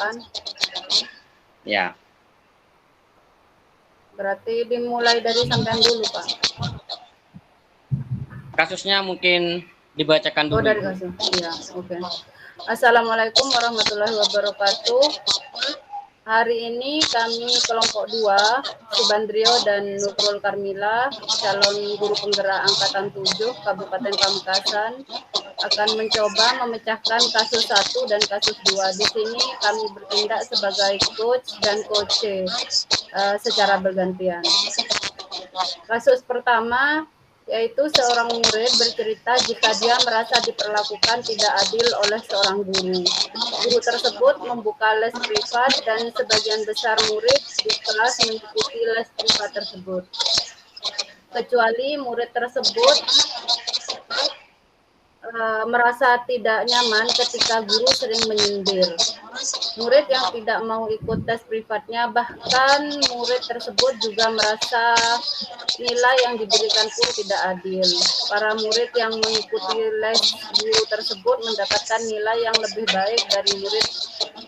kan? Ya. Berarti dimulai dari sampean dulu, Pak. Kasusnya mungkin dibacakan dulu. Oh, dari kasus. Iya, oke. Assalamualaikum warahmatullahi wabarakatuh. Hari ini kami kelompok 2, Subandrio dan Nurul Karmila, calon guru penggerak angkatan 7 Kabupaten Pamekasan, akan mencoba memecahkan kasus 1 dan kasus 2. Di sini kami bertindak sebagai coach dan coach secara bergantian. Kasus pertama yaitu seorang murid bercerita jika dia merasa diperlakukan tidak adil oleh seorang guru. Guru tersebut membuka les privat dan sebagian besar murid di kelas mengikuti les privat tersebut. Kecuali murid tersebut merasa tidak nyaman ketika guru sering menyindir. Murid yang tidak mau ikut tes privatnya, bahkan murid tersebut juga merasa nilai yang diberikan pun tidak adil. Para murid yang mengikuti les guru tersebut mendapatkan nilai yang lebih baik dari murid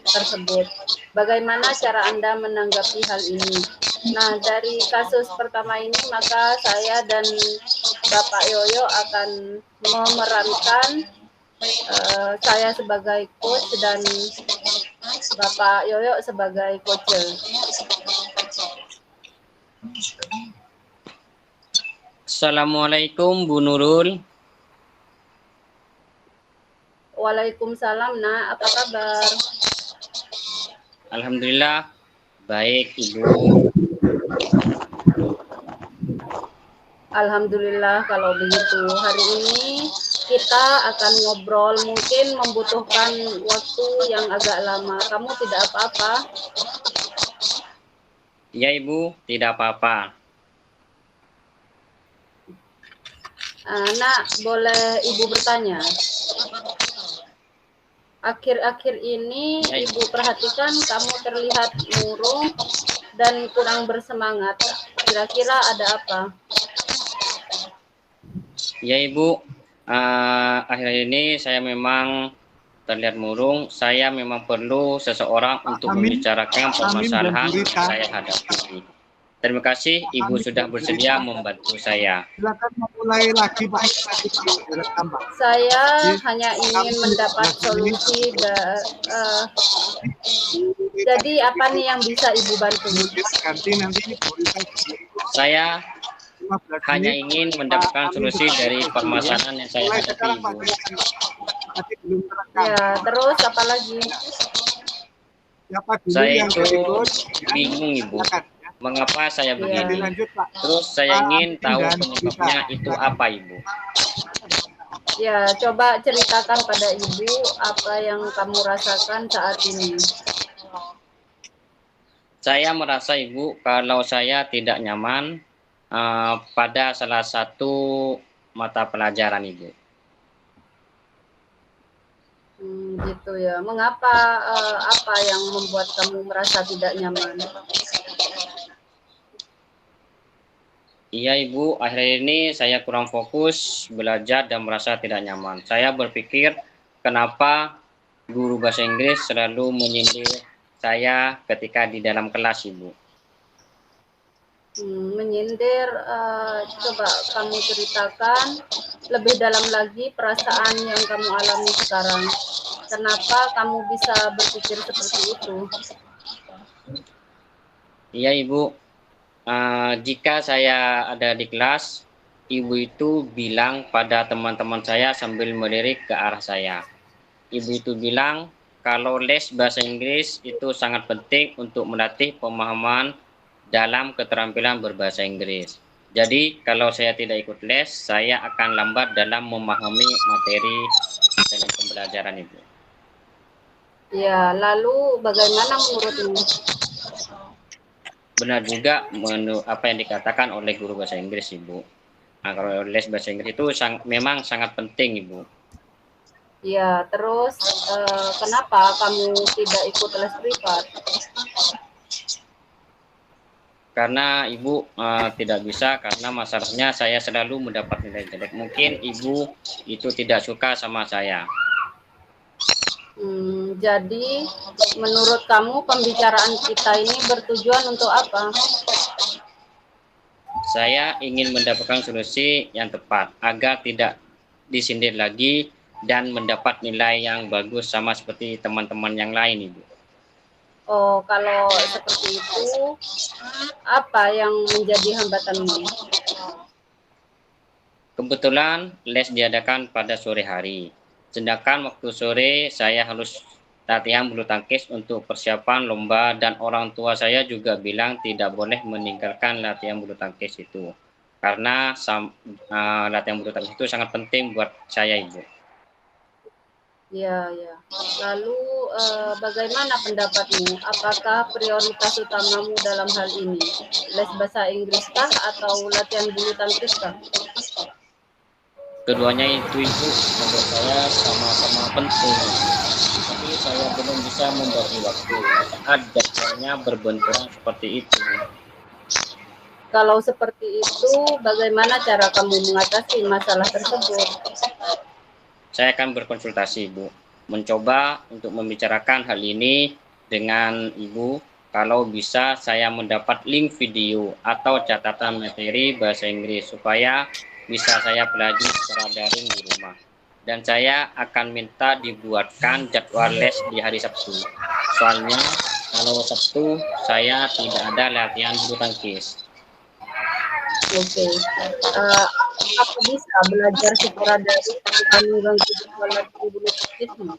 tersebut. Bagaimana cara Anda menanggapi hal ini? Nah, dari kasus pertama ini maka saya dan Bapak Yoyo akan memerankan saya sebagai coach dan Bapak Yoyo sebagai coach. Assalamualaikum Bu Nurul. Waalaikumsalam, Nak. Apa kabar? Alhamdulillah baik Ibu. Alhamdulillah kalau begitu. Hari ini kita akan ngobrol, mungkin membutuhkan waktu yang agak lama. Kamu tidak apa-apa? Ya Ibu, tidak apa-apa. Nak, boleh Ibu bertanya? Akhir-akhir ini Ibu perhatikan kamu terlihat murung dan kurang bersemangat. Kira-kira ada apa? Ya Ibu, akhir ini saya memang terlihat murung. Saya memang perlu seseorang untuk membicarakan permasalahan yang saya hadapi. Terima kasih Ibu sudah bersedia membantu saya. Silakan memulai lagi Pak. Saya hanya ingin mendapat solusi. Jadi apa nih yang bisa Ibu bantu? Saya hanya ingin mendapatkan solusi dari permasalahan yang saya hadapi Ibu. Ya, terus apa lagi? Saya itu bingung Ibu. Mengapa saya begini? Terus saya ingin tahu penyebabnya itu apa Ibu? Ya, coba ceritakan pada Ibu apa yang kamu rasakan saat ini. Saya merasa Ibu kalau saya tidak nyaman pada salah satu mata pelajaran Ibu. Gitu ya. Mengapa, apa yang membuat kamu merasa tidak nyaman? Iya Ibu, akhir ini saya kurang fokus belajar dan merasa tidak nyaman. Saya berpikir kenapa guru bahasa Inggris selalu menyindir saya ketika di dalam kelas Ibu. Menyindir, coba kamu ceritakan lebih dalam lagi perasaan yang kamu alami sekarang. Kenapa kamu bisa berpikir seperti itu? Iya Ibu, jika saya ada di kelas, Ibu itu bilang pada teman-teman saya sambil melirik ke arah saya. Ibu itu bilang kalau les bahasa Inggris itu sangat penting untuk melatih pemahaman dalam keterampilan berbahasa Inggris. Jadi kalau saya tidak ikut les, saya akan lambat dalam memahami materi dalam pembelajaran Ibu. Ya, lalu bagaimana menurutmu? Benar juga apa yang dikatakan oleh guru bahasa Inggris Ibu. Nah, kalau les bahasa Inggris itu memang sangat penting Ibu. Ya, terus kenapa kamu tidak ikut les privat? Karena Ibu tidak bisa, karena masalahnya saya selalu mendapat nilai jelek. Mungkin Ibu itu tidak suka sama saya. Jadi menurut kamu pembicaraan kita ini bertujuan untuk apa? Saya ingin mendapatkan solusi yang tepat agar tidak disindir lagi dan mendapat nilai yang bagus sama seperti teman-teman yang lain, Ibu. Oh, kalau seperti itu, apa yang menjadi hambatanmu? Kebetulan les diadakan pada sore hari. Sedangkan waktu sore saya harus latihan bulu tangkis untuk persiapan lomba dan orang tua saya juga bilang tidak boleh meninggalkan latihan bulu tangkis itu. Karena latihan bulu tangkis itu sangat penting buat saya, Ibu. Ya, ya. Lalu bagaimana pendapatmu? Apakah prioritas utamamu dalam hal ini? Les bahasa Inggris kah atau latihan bulu tangkis kah? Keduanya itu menurut saya sama-sama penting. Tapi saya belum bisa membagi waktu saat jadwalnya berbenturan seperti itu. Kalau seperti itu, bagaimana cara kamu mengatasi masalah tersebut? Saya akan berkonsultasi, Ibu. Mencoba untuk membicarakan hal ini dengan Ibu. Kalau bisa saya mendapat link video atau catatan materi bahasa Inggris supaya bisa saya pelajari secara daring di rumah. Dan saya akan minta dibuatkan jadwal les di hari Sabtu. Soalnya kalau Sabtu saya tidak ada latihan bulu tangkis. Oke. Aku bisa belajar secara daring dan mengganggu jadwal latihan bulu tangkismu?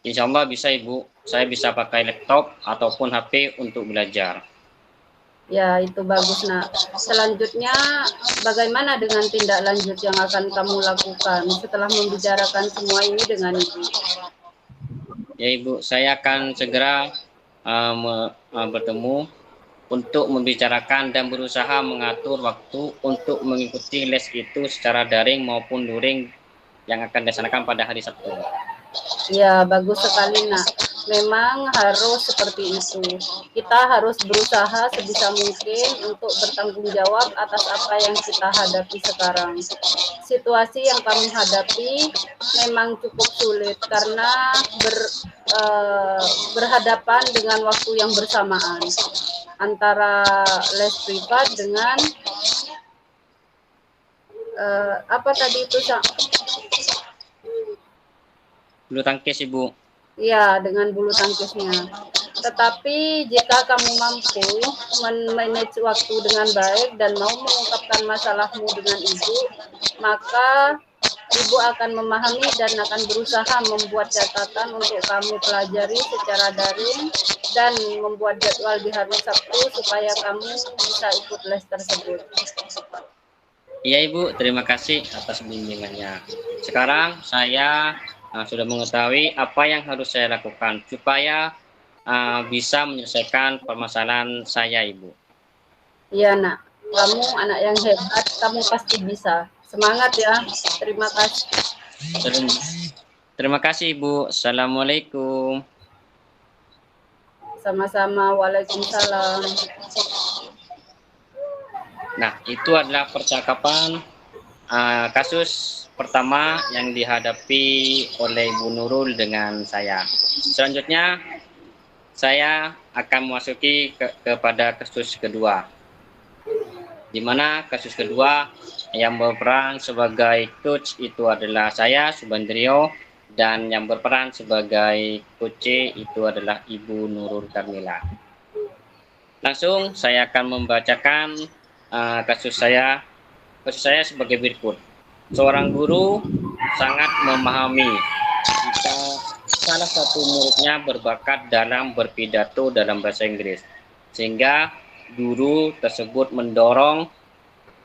Insya Allah bisa, Ibu. Saya bisa pakai laptop ataupun HP untuk belajar. Ya, itu bagus, Nak. Selanjutnya, bagaimana dengan tindak lanjut yang akan kamu lakukan setelah membicarakan semua ini dengan Ibu? Ya, Ibu, saya akan segera bertemu untuk membicarakan dan berusaha mengatur waktu untuk mengikuti les itu secara daring maupun luring yang akan dilaksanakan pada hari Sabtu. Ya, bagus sekali, Nak. Memang harus seperti itu. Kita harus berusaha sebisa mungkin untuk bertanggung jawab atas apa yang kita hadapi sekarang. Situasi yang kami hadapi memang cukup sulit karena berhadapan dengan waktu yang bersamaan antara les privat dengan apa tadi itu, Bulu tangkis, Ibu. Ya, dengan bulu tangkisnya. Tetapi jika kamu mampu memanage waktu dengan baik dan mau mengungkapkan masalahmu dengan Ibu, maka Ibu akan memahami dan akan berusaha membuat catatan untuk kamu pelajari secara daring dan membuat jadwal di hari Sabtu supaya kamu bisa ikut les tersebut. Iya, Ibu, terima kasih atas bimbingannya. Sekarang saya sudah mengetahui apa yang harus saya lakukan supaya bisa menyelesaikan permasalahan saya, Ibu. Iya, Nak. Kamu anak yang hebat, kamu pasti bisa. Semangat ya. Terima kasih. Terima kasih, Ibu. Assalamualaikum. Sama-sama. Waalaikumsalam. Nah, itu adalah percakapan kasus pertama yang dihadapi oleh Bu Nurul dengan saya. Selanjutnya, saya akan memasuki kepada kasus kedua. Di mana kasus kedua yang berperan sebagai coach itu adalah saya, Subandrio, dan yang berperan sebagai coach itu adalah Ibu Nurul Karmila. Langsung saya akan membacakan kasus saya sebagai berikut. Seorang guru sangat memahami jika salah satu muridnya berbakat dalam berpidato dalam bahasa Inggris, sehingga guru tersebut mendorong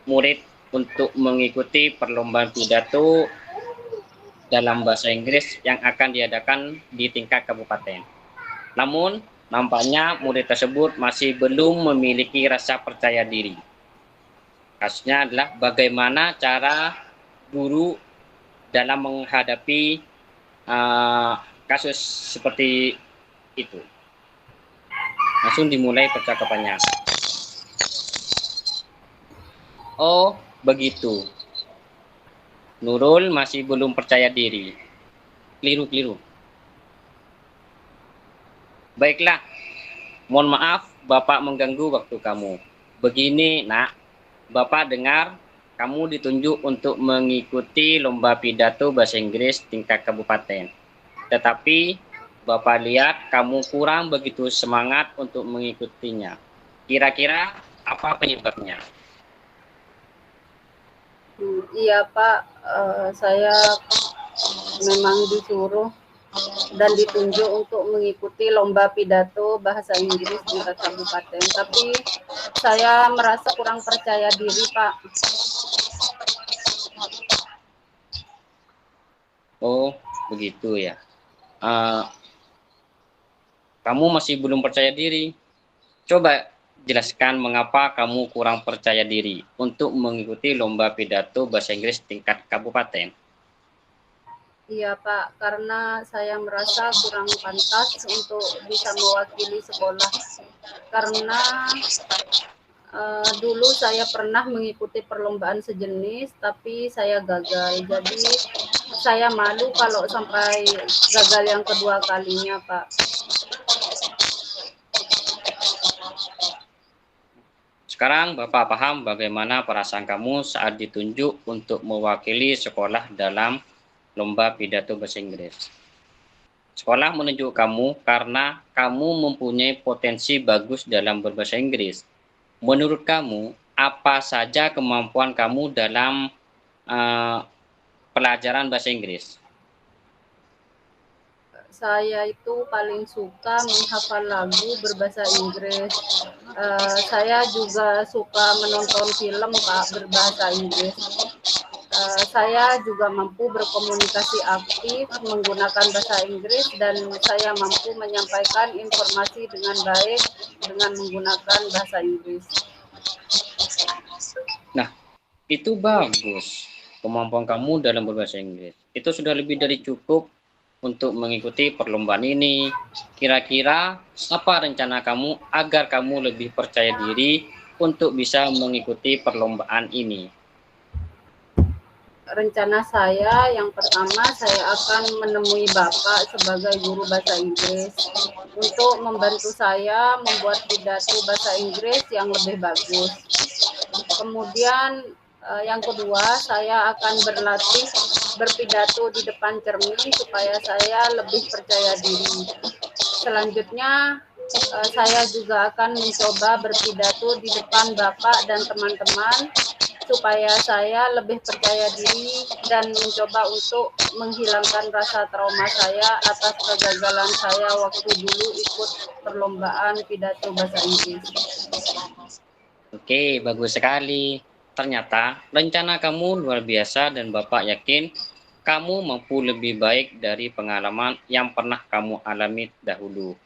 murid untuk mengikuti perlombaan pidato dalam bahasa Inggris yang akan diadakan di tingkat kabupaten. Namun, nampaknya murid tersebut masih belum memiliki rasa percaya diri. Kasusnya adalah bagaimana cara guru dalam menghadapi kasus seperti itu. Langsung dimulai percakapannya. Oh, begitu. Nurul masih belum percaya diri. Keliru. Baiklah, mohon maaf Bapak mengganggu waktu kamu. Begini nak, Bapak dengar kamu ditunjuk untuk mengikuti lomba pidato bahasa Inggris tingkat kabupaten. Tetapi Bapak lihat kamu kurang begitu semangat untuk mengikutinya. Kira-kira apa penyebabnya? Iya Pak, saya memang disuruh dan ditunjuk untuk mengikuti lomba pidato bahasa Inggris tingkat kabupaten. Tapi saya merasa kurang percaya diri Pak. Oh, begitu ya. Kamu masih belum percaya diri. Coba jelaskan mengapa kamu kurang percaya diri untuk mengikuti lomba pidato bahasa Inggris tingkat kabupaten. Iya Pak, karena saya merasa kurang pantas untuk bisa mewakili sekolah. Karena dulu saya pernah mengikuti perlombaan sejenis, tapi saya gagal. Jadi saya malu kalau sampai gagal yang kedua kalinya Pak. Sekarang Bapak paham bagaimana perasaan kamu saat ditunjuk untuk mewakili sekolah dalam lomba pidato bahasa Inggris. Sekolah menunjuk kamu karena kamu mempunyai potensi bagus dalam berbahasa Inggris. Menurut kamu, apa saja kemampuan kamu dalam pelajaran bahasa Inggris? Saya itu paling suka menghafal lagu berbahasa Inggris. Saya juga suka menonton film Pak berbahasa Inggris. Saya juga mampu berkomunikasi aktif menggunakan bahasa Inggris dan saya mampu menyampaikan informasi dengan baik dengan menggunakan bahasa Inggris. Nah, itu bagus. Kemampuan kamu dalam berbahasa Inggris. Itu sudah lebih dari cukup untuk mengikuti perlombaan ini. Kira-kira apa rencana kamu agar kamu lebih percaya diri untuk bisa mengikuti perlombaan ini? Rencana saya yang pertama, saya akan menemui Bapak sebagai guru bahasa Inggris untuk membantu saya membuat pidato bahasa Inggris yang lebih bagus. Kemudian yang kedua, saya akan berlatih berpidato di depan cermin supaya saya lebih percaya diri. Selanjutnya, saya juga akan mencoba berpidato di depan Bapak dan teman-teman supaya saya lebih percaya diri dan mencoba untuk menghilangkan rasa trauma saya atas kegagalan saya waktu dulu ikut perlombaan pidato bahasa Inggris. Oke, bagus sekali. Ternyata rencana kamu luar biasa dan Bapak yakin kamu mampu lebih baik dari pengalaman yang pernah kamu alami dahulu.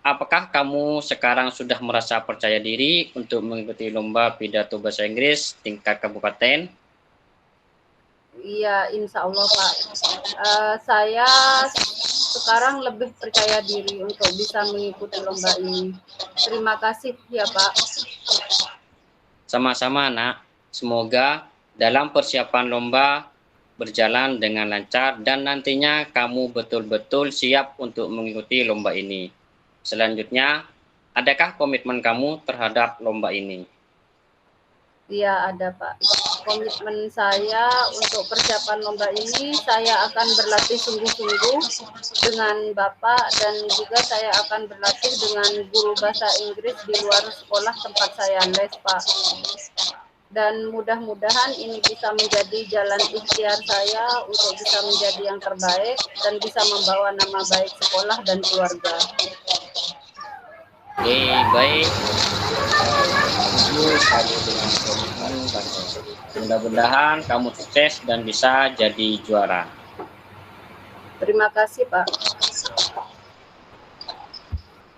Apakah kamu sekarang sudah merasa percaya diri untuk mengikuti lomba pidato bahasa Inggris tingkat kabupaten? Iya, insya Allah Pak. Saya sekarang lebih percaya diri untuk bisa mengikuti lomba ini. Terima kasih ya Pak. Sama-sama nak. Semoga dalam persiapan lomba berjalan dengan lancar dan nantinya kamu betul-betul siap untuk mengikuti lomba ini. Selanjutnya, adakah komitmen kamu terhadap lomba ini? Iya ada Pak. Komitmen saya untuk persiapan lomba ini, saya akan berlatih sungguh-sungguh dengan Bapak dan juga saya akan berlatih dengan guru bahasa Inggris di luar sekolah tempat saya les Pak. Dan mudah-mudahan ini bisa menjadi jalan ikhtiar saya untuk bisa menjadi yang terbaik dan bisa membawa nama baik sekolah dan keluarga. Oke, baik. Sekali dengan komitmen kamu. Mudah-mudahan kamu sukses dan bisa jadi juara. Terima kasih Pak.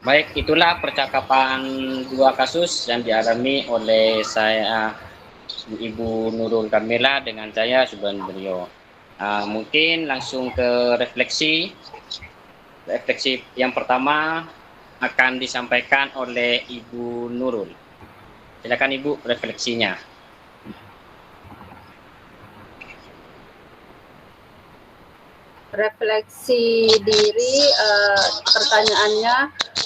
Baik, itulah percakapan dua kasus yang dialami oleh saya Ibu Nurul Karmila dengan saya Subandrio. Mungkin langsung ke refleksi. Refleksi yang pertama akan disampaikan oleh Ibu Nurul. Silakan Ibu refleksinya. Refleksi diri, pertanyaannya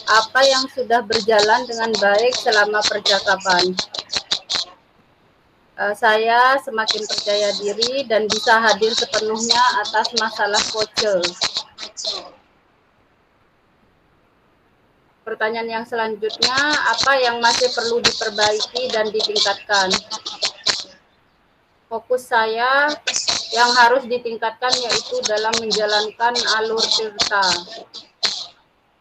apa yang sudah berjalan dengan baik selama percakapan. Saya semakin percaya diri dan bisa hadir sepenuhnya atas masalah Koce. Pertanyaan yang selanjutnya, apa yang masih perlu diperbaiki dan ditingkatkan? Fokus saya yang harus ditingkatkan yaitu dalam menjalankan alur tirta.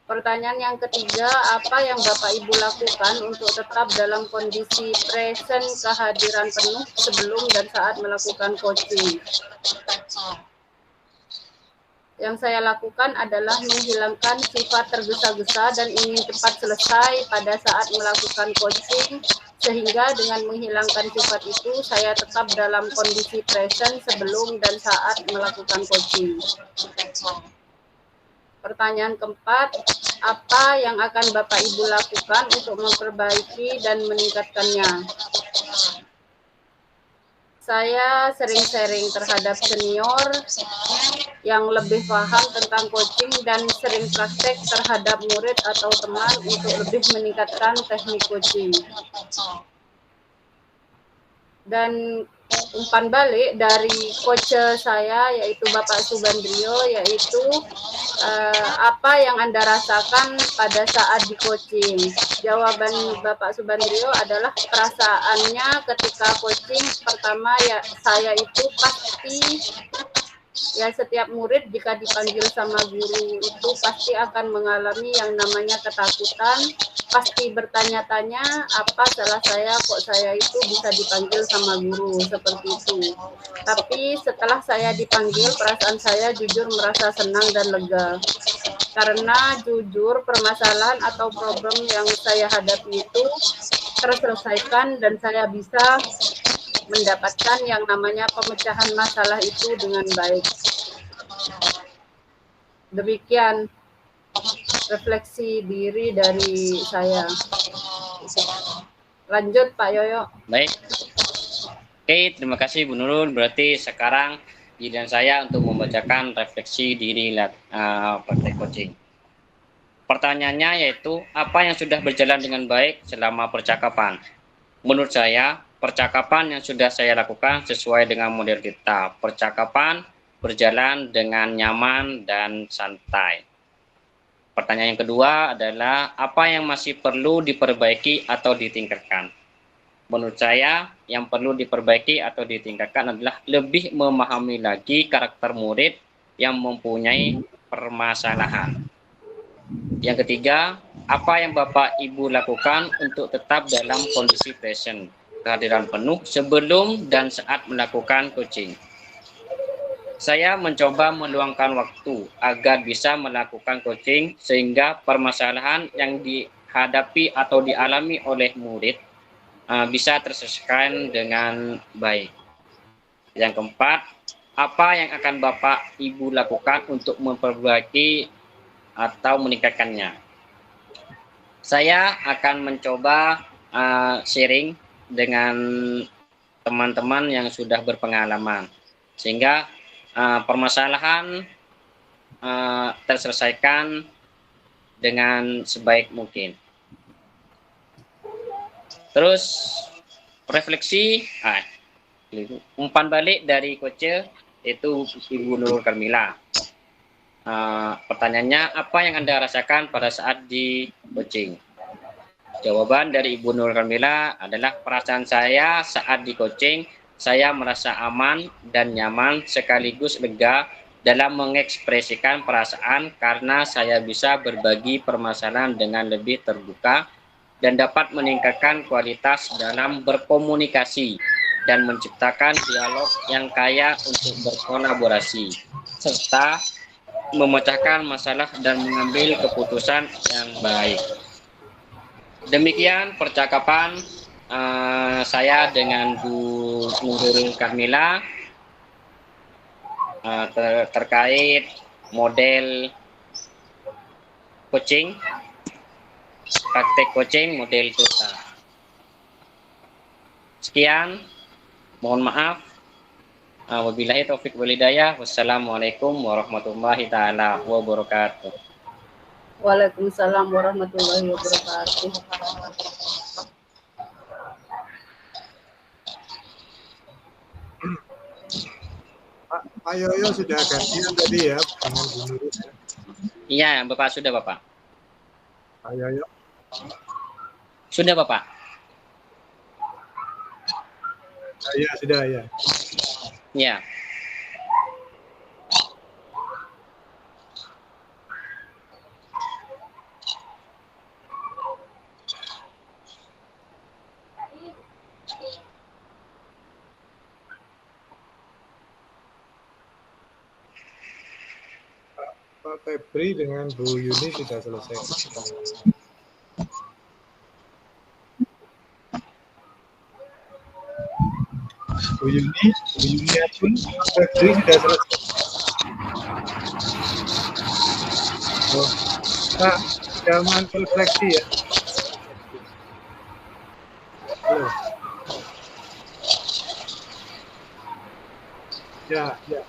Pertanyaan yang ketiga, apa yang Bapak Ibu lakukan untuk tetap dalam kondisi present kehadiran penuh sebelum dan saat melakukan coaching? Yang saya lakukan adalah menghilangkan sifat tergesa-gesa dan ingin cepat selesai pada saat melakukan coaching, sehingga dengan menghilangkan sifat itu, saya tetap dalam kondisi present sebelum dan saat melakukan coaching. Pertanyaan keempat, apa yang akan Bapak Ibu lakukan untuk memperbaiki dan meningkatkannya? Saya sering sharing terhadap senior yang lebih paham tentang coaching dan sering praktek terhadap murid atau teman untuk lebih meningkatkan teknik coaching. Dan umpan balik dari coach saya yaitu Bapak Subandrio, yaitu apa yang Anda rasakan pada saat di coaching? Jawaban Bapak Subandrio adalah perasaannya ketika coaching. Pertama ya, saya itu pasti ya, setiap murid jika dipanggil sama guru itu pasti akan mengalami yang namanya ketakutan, pasti bertanya-tanya apa salah saya, kok saya itu bisa dipanggil sama guru seperti itu. Tapi setelah saya dipanggil, perasaan saya jujur merasa senang dan lega, karena jujur permasalahan atau problem yang saya hadapi itu terselesaikan dan saya bisa mendapatkan yang namanya pemecahan masalah itu dengan baik. Demikian refleksi diri dari saya. Lanjut Pak Yoyo. Baik. Oke, terima kasih Bu Nurul. Berarti sekarang giliran saya untuk membacakan refleksi diri praktek coaching. Pertanyaannya yaitu, apa yang sudah berjalan dengan baik selama percakapan? Menurut saya, percakapan yang sudah saya lakukan sesuai dengan model kita. Percakapan berjalan dengan nyaman dan santai. Pertanyaan yang kedua adalah, apa yang masih perlu diperbaiki atau ditingkatkan? Menurut saya, yang perlu diperbaiki atau ditingkatkan adalah lebih memahami lagi karakter murid yang mempunyai permasalahan. Yang ketiga, apa yang Bapak Ibu lakukan untuk tetap dalam kondisi present, kehadiran penuh sebelum dan saat melakukan coaching? Saya mencoba meluangkan waktu agar bisa melakukan coaching sehingga permasalahan yang dihadapi atau dialami oleh murid bisa terselesaikan dengan baik. Yang keempat, apa yang akan Bapak Ibu lakukan untuk memperbaiki atau meningkatkannya? Saya akan mencoba sharing dengan teman-teman yang sudah berpengalaman, sehingga permasalahan terselesaikan dengan sebaik mungkin. Terus refleksi, umpan balik dari coach itu Ibu Nurul Karmila. Pertanyaannya, apa yang Anda rasakan pada saat di coaching? Jawaban dari Ibu Nurul Karmila adalah, perasaan saya saat di coaching, saya merasa aman dan nyaman sekaligus lega dalam mengekspresikan perasaan karena saya bisa berbagi permasalahan dengan lebih terbuka dan dapat meningkatkan kualitas dalam berkomunikasi dan menciptakan dialog yang kaya untuk berkolaborasi, serta memecahkan masalah dan mengambil keputusan yang baik. Demikian percakapan saya dengan Bu Nurul Karmila terkait model coaching, praktek coaching model TUTA. Sekian, mohon maaf. Wabillahi taufik wal hidayah. Wassalamualaikum warahmatullahi taala wabarakatuh. Waalaikumsalam warahmatullahi wabarakatuh. Pak Yoyo sudah gantian tadi ya dengan Bu Nurul. Iya, Bapak sudah, Bapak. Pak Yoyo. Sudah, Bapak. Iya, sudah ya. Ya. Pak Febri dengan Bu Yuni sudah selesai. Bu Yuni pun Febri sudah selesai. Oh, Pak, jangan refleksi ya. Halo. Ya, ya.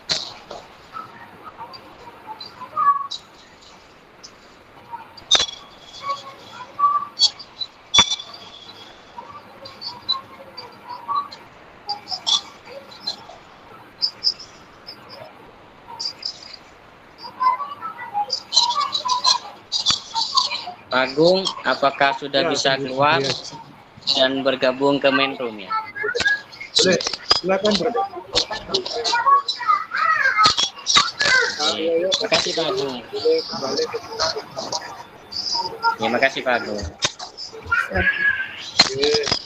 Pak Agung, apakah sudah Ya, bisa keluar ya. dan bergabung ke main room ya? Boleh, silakan Bro. Terima kasih Pak Agung. Boleh kembali ke Terima kasih Pak Agung. Oke.